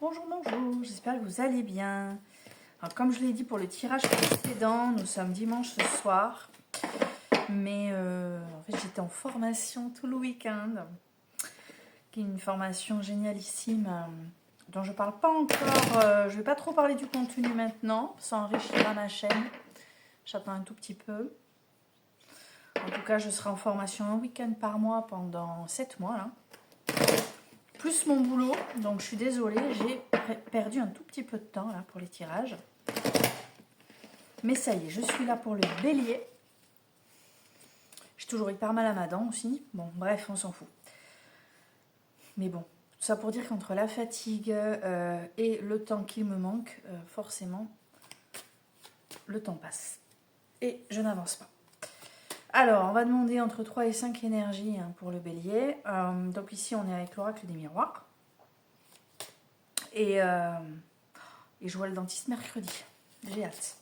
Bonjour, bonjour, j'espère que vous allez bien. Alors, comme je l'ai dit pour le tirage précédent, nous sommes dimanche ce soir. Mais en fait, j'étais en formation tout le week-end. Qui est une formation génialissime dont je ne parle pas encore. Je ne vais pas trop parler du contenu maintenant. Ça enrichira ma chaîne. J'attends un tout petit peu. En tout cas, je serai en formation un week-end par mois pendant 7 mois. Là. Plus mon boulot. Donc, je suis désolée. J'ai perdu un tout petit peu de temps là, pour les tirages. Mais ça y est, je suis là pour le bélier. J'ai toujours hyper mal à ma dent aussi. Bon, bref, on s'en fout. Mais bon, tout ça pour dire qu'entre la fatigue et le temps qu'il me manque, forcément, le temps passe. Et je n'avance pas. Alors, on va demander entre 3 et 5 énergies pour le bélier. Donc ici, on est avec l'oracle des miroirs. Et je vois le dentiste mercredi. J'ai hâte.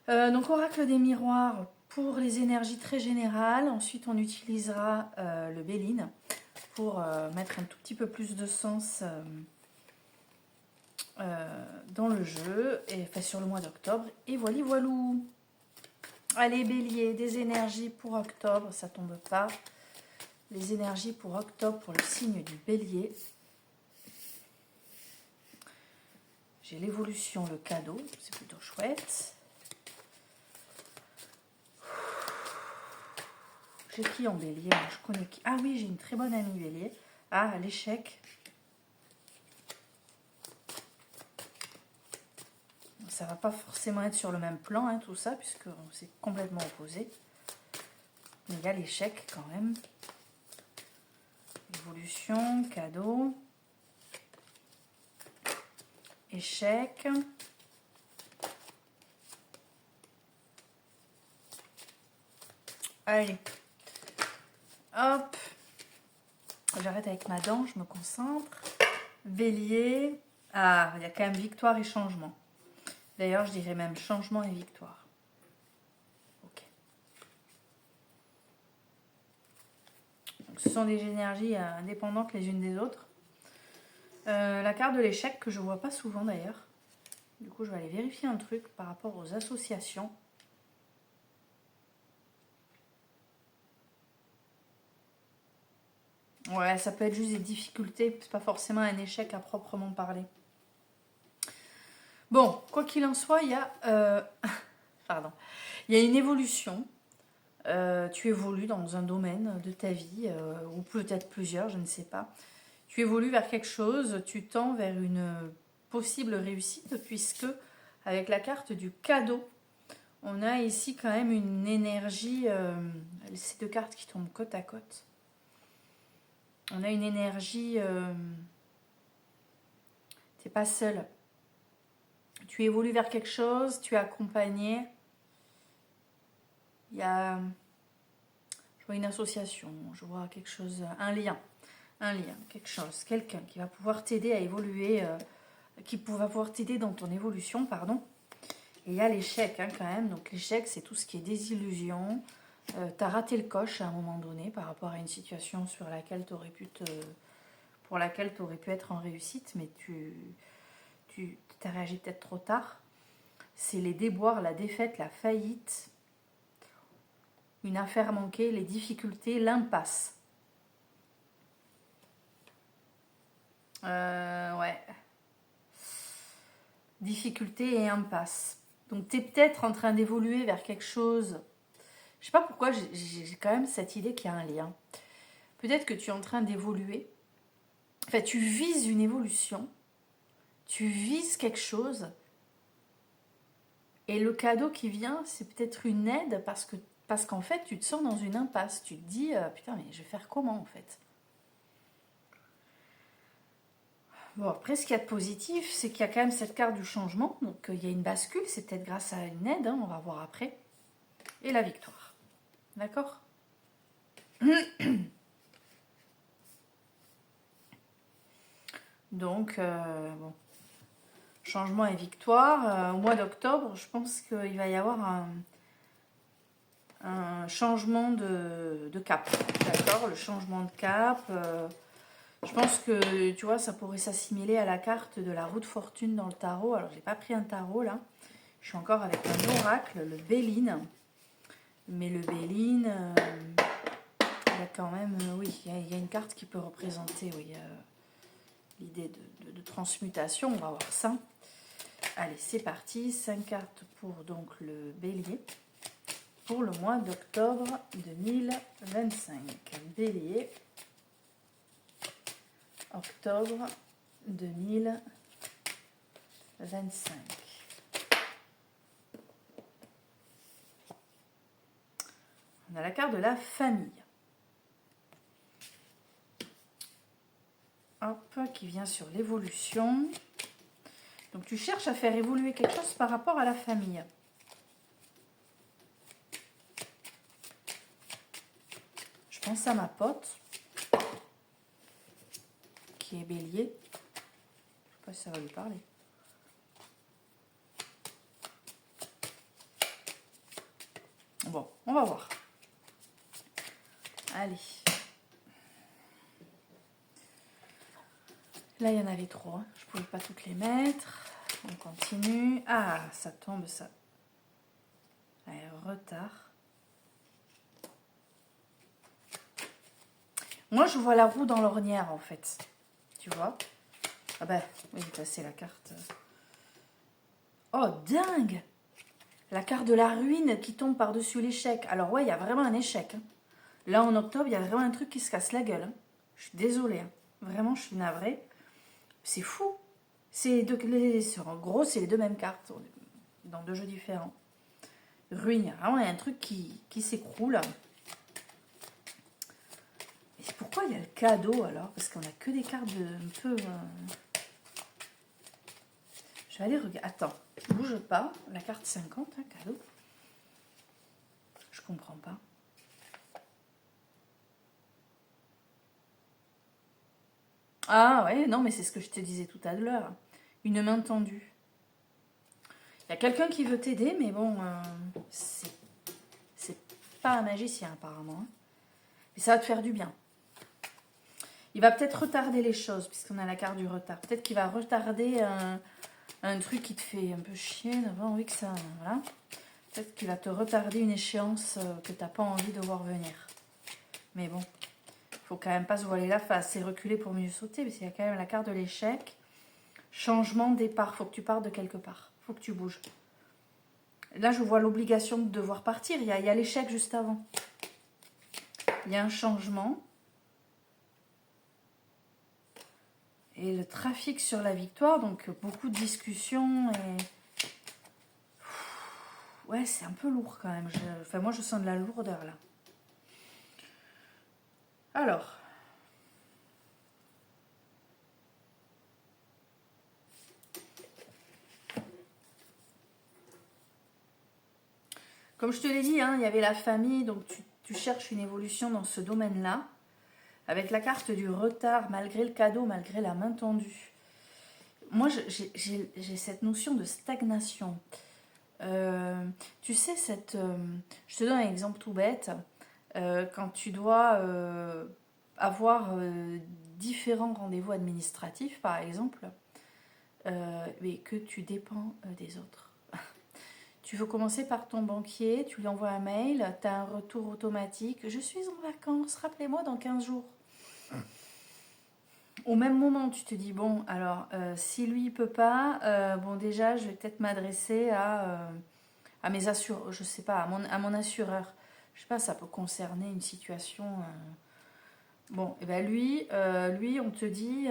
Donc, oracle des miroirs pour les énergies très générales. Ensuite, on utilisera le Béline pour mettre un tout petit peu plus de sens dans le jeu, et enfin, sur le mois d'octobre. Et voilà, voilou. Allez, bélier, des énergies pour octobre, ça tombe pas. Les énergies pour octobre pour le signe du bélier. J'ai l'évolution, le cadeau, c'est plutôt chouette. J'ai qui en bélier? Je connais qui? Ah oui, j'ai une très bonne amie bélier. Ah, l'échec. Ça va pas forcément être sur le même plan, hein, tout ça, puisque c'est complètement opposé. Mais il y a l'échec quand même. Évolution, cadeau. Échec. Allez. Hop. J'arrête avec ma dent, je me concentre. Bélier. Ah, il y a quand même victoire et changement. D'ailleurs, je dirais même changement et victoire. Ok. Donc, ce sont des énergies indépendantes les unes des autres. La carte de l'échec que je vois pas souvent d'ailleurs. Du coup, je vais aller vérifier un truc par rapport aux associations. Ouais, ça peut être juste des difficultés, c'est pas forcément un échec à proprement parler. Bon, quoi qu'il en soit, il y a pardon. Il y a une évolution. Tu évolues dans un domaine de ta vie, ou peut-être plusieurs, je ne sais pas. Tu évolues vers quelque chose, tu tends vers une possible réussite, puisque avec la carte du cadeau, on a ici quand même une énergie, ces deux cartes qui tombent côte à côte. On a une énergie, t'es pas seul. Tu évolues vers quelque chose, tu es accompagné. Il y a, je vois une association, je vois quelque chose, un lien, quelque chose, quelqu'un qui va pouvoir t'aider à évoluer, qui va pouvoir t'aider dans ton évolution, pardon. Et il y a l'échec quand même, donc l'échec c'est tout ce qui est désillusion. Tu as raté le coche à un moment donné par rapport à une situation sur laquelle pour laquelle tu aurais pu être en réussite, mais tu as réagi peut-être trop tard. C'est les déboires, la défaite, la faillite, une affaire manquée, les difficultés, l'impasse. Ouais. Difficulté et impasse. Donc tu es peut-être en train d'évoluer vers quelque chose. Je sais pas pourquoi, j'ai quand même cette idée qu'il y a un lien. Peut-être que tu es en train d'évoluer. Enfin, tu vises une évolution. Tu vises quelque chose. Et le cadeau qui vient, c'est peut-être une aide parce qu'en fait, tu te sens dans une impasse. Tu te dis, putain, mais je vais faire comment en fait? Bon, après, ce qu'il y a de positif, c'est qu'il y a quand même cette carte du changement. Donc, il y a une bascule. C'est peut-être grâce à une aide, on va voir après. Et la victoire. D'accord? Donc, bon. Changement et victoire. Au mois d'octobre, je pense qu'il va y avoir un changement de cap. D'accord? Le changement de cap. Je pense que, tu vois, ça pourrait s'assimiler à la carte de la roue de fortune dans le tarot. Alors, j'ai pas pris un tarot, là. Je suis encore avec un oracle, le Béline. Mais le Béline, il y a quand même... oui, il y a une carte qui peut représenter, oui, l'idée de transmutation. On va voir ça. Allez, c'est parti. 5 cartes pour donc le Bélier. Pour le mois d'octobre 2025. Bélier. Octobre 2025. On a la carte de la famille. Hop, qui vient sur l'évolution. Donc tu cherches à faire évoluer quelque chose par rapport à la famille. Je pense à ma pote, qui est bélier. Je sais pas si ça va lui parler. Bon, on va voir. Allez. Là, il y en avait 3. Je ne pouvais pas toutes les mettre. On continue. Ah, ça tombe, ça. Allez, retard. Moi, je vois la roue dans l'ornière, en fait. Tu vois? Ah ben, oui, c'est la carte. Oh, dingue! La carte de la ruine qui tombe par-dessus l'échec. Alors ouais, il y a vraiment un échec. Là, en octobre, il y a vraiment un truc qui se casse la gueule. Je suis désolée. Vraiment, je suis navrée. C'est fou. En gros, c'est les deux mêmes cartes dans 2 jeux différents. Ruine, il y a vraiment un truc qui s'écroule. Et pourquoi il y a le cadeau alors? Parce qu'on a que des cartes un peu... Je vais aller regarder. Attends, bouge pas. La carte 50, hein, cadeau. Je comprends pas. Ah ouais, non, mais c'est ce que je te disais tout à l'heure. Une main tendue. Il y a quelqu'un qui veut t'aider, mais bon, c'est pas un magicien apparemment. Hein. Mais ça va te faire du bien. Il va peut-être retarder les choses, puisqu'on a la carte du retard. Peut-être qu'il va retarder un truc qui te fait un peu chier, d'avoir envie que ça... Voilà. Peut-être qu'il va te retarder une échéance que tu n'as pas envie de voir venir. Mais bon, il faut quand même pas se voiler la face. C'est reculer pour mieux sauter, parce qu'il y a quand même la carte de l'échec. Changement, départ. Il faut que tu partes de quelque part. Il faut que tu bouges. Là, je vois l'obligation de devoir partir. Il y a l'échec juste avant. Il y a un changement. Et le trafic sur la victoire, donc beaucoup de discussions. Et... ouais, c'est un peu lourd quand même. Enfin, moi, je sens de la lourdeur là. Alors. Comme je te l'ai dit, hein, il y avait la famille, donc tu cherches une évolution dans ce domaine-là. Avec la carte du retard, malgré le cadeau, malgré la main tendue. Moi, j'ai cette notion de stagnation. Tu sais, je te donne un exemple tout bête. Quand tu dois avoir différents rendez-vous administratifs, par exemple, mais que tu dépends des autres. Tu veux commencer par ton banquier, tu lui envoies un mail, tu as un retour automatique. Je suis en vacances, rappelez-moi dans 15 jours. Au même moment, tu te dis, bon, alors, si lui, il peut pas, bon, déjà, je vais peut-être m'adresser à mes assureurs, je sais pas, à mon assureur. Je sais pas, ça peut concerner une situation... Bon, et ben lui, on te dit,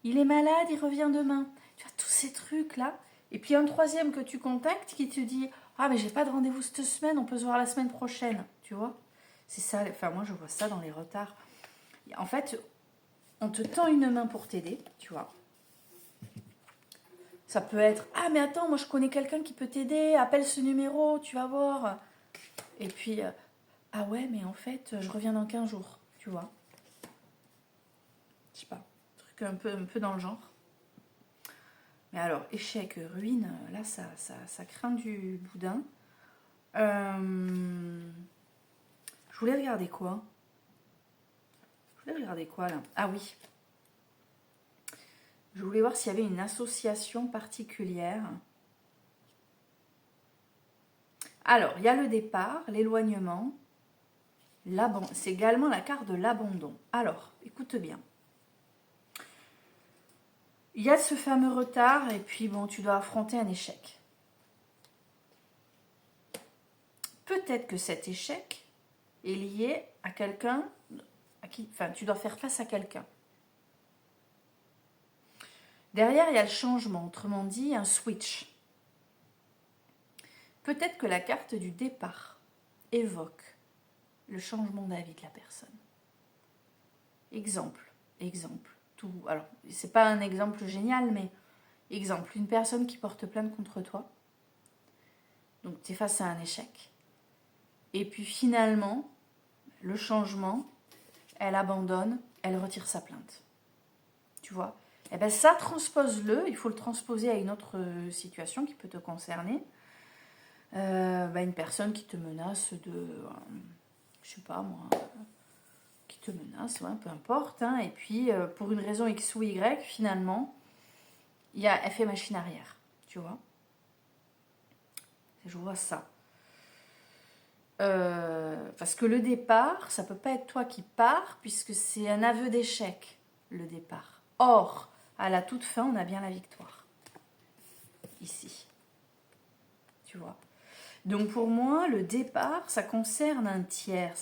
il est malade, il revient demain. Tu vois, tous ces trucs-là. Et puis, un troisième que tu contactes qui te dit, ah, mais j'ai pas de rendez-vous cette semaine, on peut se voir la semaine prochaine. Tu vois? C'est ça, enfin, moi, je vois ça dans les retards. En fait... on te tend une main pour t'aider, tu vois. Ça peut être, ah mais attends, moi je connais quelqu'un qui peut t'aider, appelle ce numéro, tu vas voir. Et puis, ah ouais, mais en fait, je reviens dans 15 jours, tu vois. Je sais pas, truc un peu dans le genre. Mais alors, échec, ruine, là, ça craint du boudin. Je voulais regarder quoi? Je Je voulais regarder quoi là? Ah oui. Je voulais voir s'il y avait une association particulière. Alors, il y a le départ, l'éloignement, c'est également la carte de l'abandon. Alors, écoute bien. Il y a ce fameux retard et puis bon, tu dois affronter un échec. Peut-être que cet échec est lié à quelqu'un enfin, tu dois faire face à quelqu'un. Derrière, il y a le changement, autrement dit, un switch. Peut-être que la carte du départ évoque le changement d'avis de la personne. Exemple. Tout. Alors, c'est pas un exemple génial, mais exemple, une personne qui porte plainte contre toi. Donc, tu es face à un échec. Et puis finalement, le changement, elle abandonne, elle retire sa plainte. Tu vois? Eh bien, ça, transpose-le. Il faut le transposer à une autre situation qui peut te concerner. Une personne qui te menace je sais pas moi, qui te menace, ouais, peu importe. Hein, et puis, pour une raison X ou Y, finalement, elle fait machine arrière. Tu vois? Je vois ça. Parce que le départ, ça peut pas être toi qui pars, puisque c'est un aveu d'échec, le départ. Or, à la toute fin, on a bien la victoire. Ici. Tu vois? Donc pour moi, le départ, ça concerne un tiers.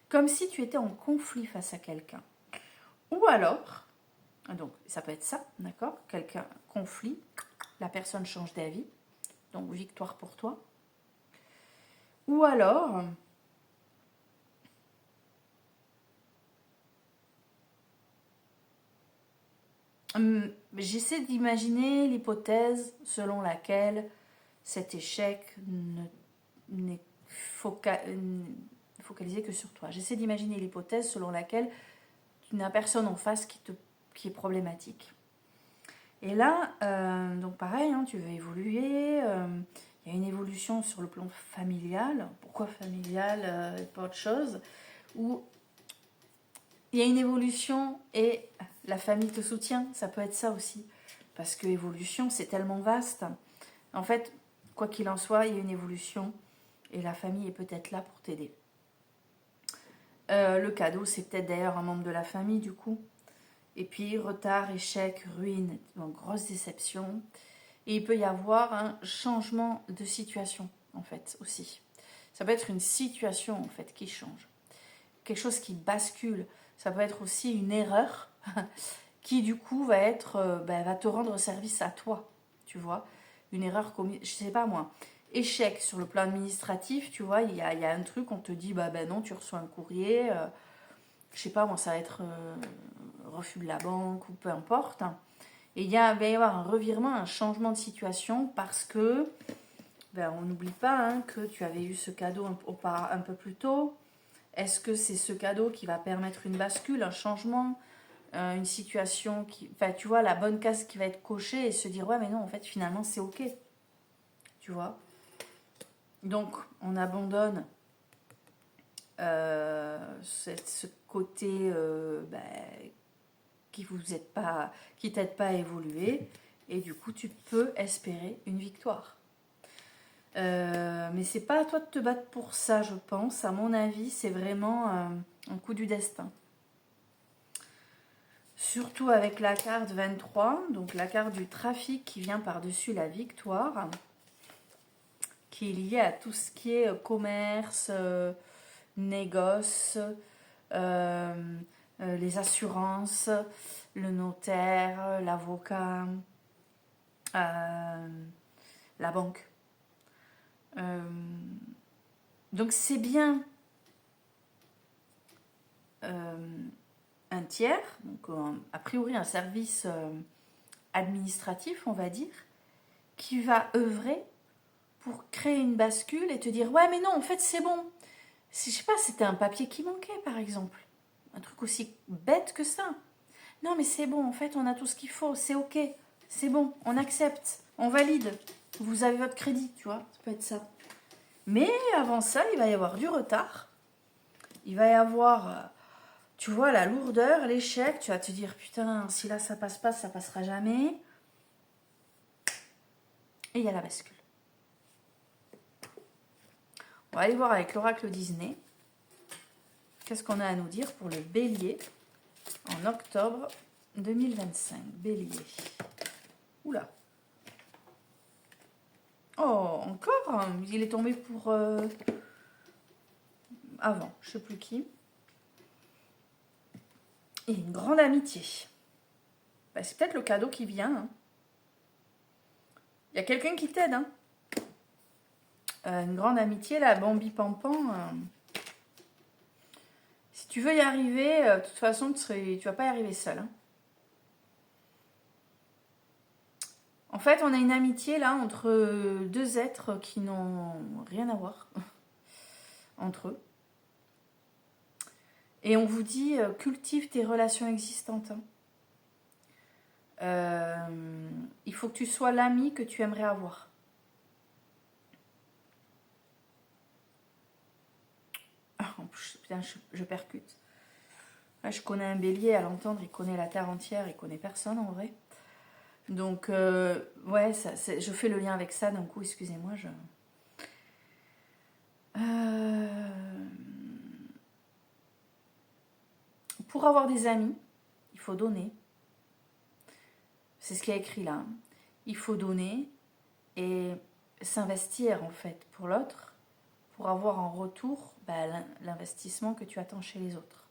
Comme si tu étais en conflit face à quelqu'un. Ou alors, donc ça peut être ça, d'accord? Quelqu'un, conflit, la personne change d'avis, donc victoire pour toi. Ou alors, j'essaie d'imaginer l'hypothèse selon laquelle cet échec n'est focalisé que sur toi. J'essaie d'imaginer l'hypothèse selon laquelle tu n'as personne en face qui est problématique. Et là, donc pareil, hein, tu veux évoluer. Il y a une évolution sur le plan familial. Pourquoi familial et pas autre chose? Où il y a une évolution et la famille te soutient. Ça peut être ça aussi. Parce que évolution, c'est tellement vaste. En fait, quoi qu'il en soit, il y a une évolution et la famille est peut-être là pour t'aider. Le cadeau, c'est peut-être d'ailleurs un membre de la famille du coup. Et puis retard, échec, ruine, donc grosse déception. Et il peut y avoir un changement de situation en fait aussi. Ça peut être une situation en fait qui change. Quelque chose qui bascule. Ça peut être aussi une erreur qui du coup va te rendre service à toi. Tu vois, une erreur commise, je sais pas moi. Échec sur le plan administratif, tu vois, il y a un truc, on te dit non, tu reçois un courrier, je sais pas moi, ça va être refus de la banque ou peu importe. Et il va y avoir un revirement, un changement de situation parce que, on n'oublie pas que tu avais eu ce cadeau un peu plus tôt. Est-ce que c'est ce cadeau qui va permettre une bascule, un changement, une situation tu vois, la bonne case qui va être cochée et se dire, ouais, mais non, en fait, finalement, c'est OK. Tu vois? Donc, on abandonne ce côté qui t'aide pas à évoluer, et du coup, tu peux espérer une victoire. Mais c'est pas à toi de te battre pour ça, je pense. À mon avis, c'est vraiment un coup du destin. Surtout avec la carte 23, donc la carte du trafic qui vient par-dessus la victoire, qui est liée à tout ce qui est commerce, négoce, les assurances, le notaire, l'avocat, la banque. Donc c'est bien un tiers, donc a priori un service administratif, on va dire, qui va œuvrer pour créer une bascule et te dire ouais mais non en fait c'est bon. Je sais pas, c'était un papier qui manquait par exemple, un truc aussi bête que ça. Non mais c'est bon, en fait on a tout ce qu'il faut, c'est ok, c'est bon, on accepte, on valide, vous avez votre crédit, tu vois, ça peut être ça. Mais avant ça, il va y avoir du retard, il va y avoir tu vois la lourdeur, l'échec, tu vas te dire putain, si là ça passe pas, ça passera jamais. Et il y a la bascule. On va aller voir avec l'oracle Disney. Qu'est-ce qu'on a à nous dire pour le bélier en octobre 2025. Bélier. Oula. Oh, encore. Il est tombé pour avant, je sais plus qui. Et une grande amitié. Bah, c'est peut-être le cadeau qui vient. Hein. Il y a quelqu'un qui t'aide. Hein. Une grande amitié, la Bambi Pampan. Si tu veux y arriver, de toute façon, tu vas pas y arriver seul. Hein. En fait, on a une amitié là entre deux êtres qui n'ont rien à voir entre eux. Et on vous dit, cultive tes relations existantes. Hein. Il faut que tu sois l'ami que tu aimerais avoir. Oh, putain, je percute. Là, je connais un bélier, à l'entendre, il connaît la terre entière, il connaît personne en vrai. Donc, ouais, je fais le lien avec ça d'un coup, excusez-moi. Pour avoir des amis, il faut donner. C'est ce qui est écrit là. Il faut donner et s'investir en fait pour l'autre, pour avoir en retour l'investissement que tu attends chez les autres.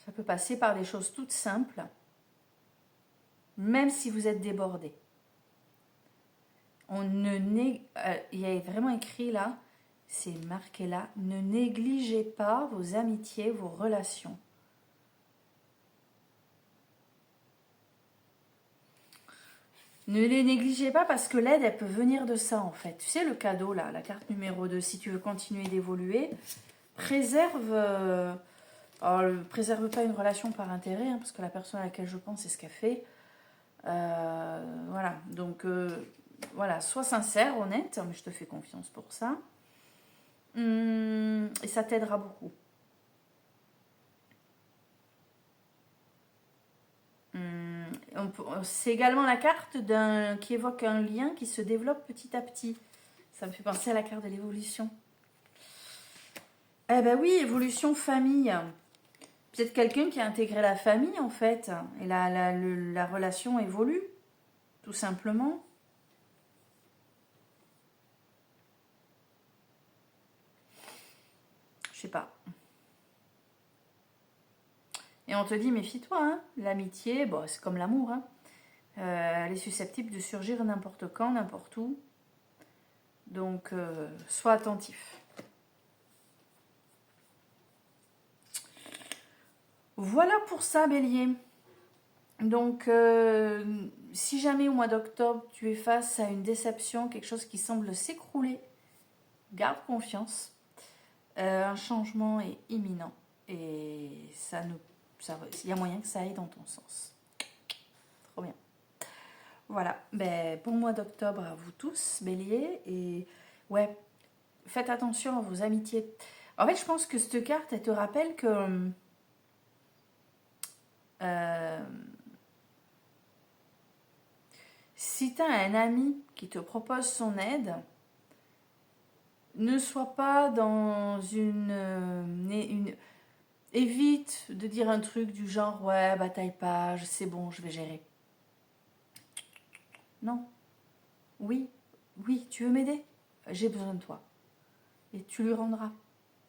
Ça peut passer par des choses toutes simples, même si vous êtes débordé. Il y a vraiment écrit là, c'est marqué là, ne négligez pas vos amitiés, vos relations. Ne les négligez pas parce que l'aide, elle peut venir de ça en fait. Tu sais, le cadeau là, la carte numéro 2, si tu veux continuer d'évoluer, préserve... préserve pas une relation par intérêt, hein, parce que la personne à laquelle je pense, c'est ce qu'elle fait. Voilà, donc voilà, sois sincère, honnête, mais je te fais confiance pour ça. Et ça t'aidera beaucoup. C'est également la carte qui évoque un lien qui se développe petit à petit. Ça me fait penser à la carte de l'évolution. Eh ben oui, évolution famille. Peut-être quelqu'un qui a intégré la famille en fait. Et la relation évolue, tout simplement. Je sais pas. Et on te dit, méfie-toi, hein. L'amitié, bon, c'est comme l'amour. Hein. Elle est susceptible de surgir n'importe quand, n'importe où. Donc, sois attentif. Voilà pour ça, Bélier. Donc, si jamais au mois d'octobre, tu es face à une déception, quelque chose qui semble s'écrouler, garde confiance. Un changement est imminent. Et il y a moyen que ça aille dans ton sens. Trop bien. Voilà, bon mois d'octobre à vous tous, Bélier. Et ouais, faites attention à vos amitiés. En fait, je pense que cette carte, elle te rappelle que si tu as un ami qui te propose son aide, ne sois pas dans évite de dire un truc du genre ouais, bataille pas, c'est bon, je vais gérer. Non. Oui, tu veux m'aider? J'ai besoin de toi. Et tu lui rendras.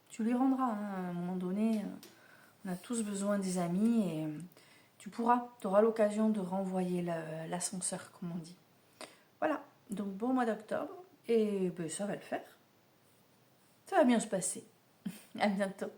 Tu lui rendras. Hein. À un moment donné, on a tous besoin des amis et tu auras l'occasion de renvoyer l'ascenseur, comme on dit. Voilà. Donc, bon mois d'octobre. Et ça va le faire. Ça va bien se passer. À bientôt.